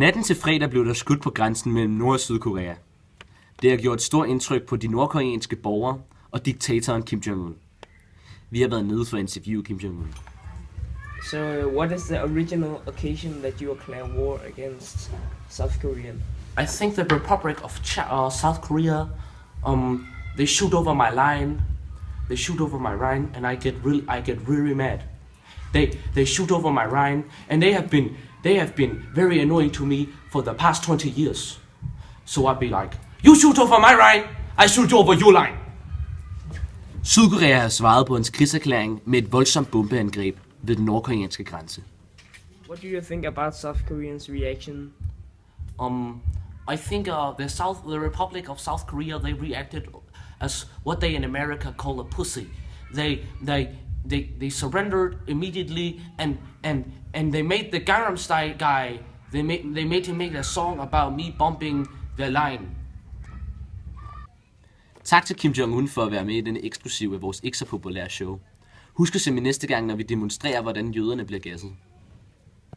Natten til fredag blev der skudt på grænsen mellem Nord- og Sydkorea. Det har gjort stort indtryk på de nordkoreanske borgere og diktatoren Kim Jong-un. Vi har været nede for at interviewe Kim Jong-un. So, what is the original occasion that you declare war against South Korea? I think the Republic of South Korea, they shoot over my line. They shoot over my line, and I get really mad. They shoot over my line, and they have been very annoying to me for the past 20 years. So I'd be like, you shoot over my line, I shoot over your line. Sydkorea har svaret på en krigserklæring med et voldsomt bombeangreb ved den nordkoreanske grænse. What do you think about South Koreans' reaction? I think the Republic of South Korea, they reacted as what they in America call a pussy. They surrendered immediately, and they made the Gangnam Style guy. They made him make a song about me bombing their line. Tak til Kim Jong-un for at være med i denne eksklusive af vores ikke så populære show. Husk at se med næste gang, når vi demonstrerer, hvordan jøderne bliver gasset.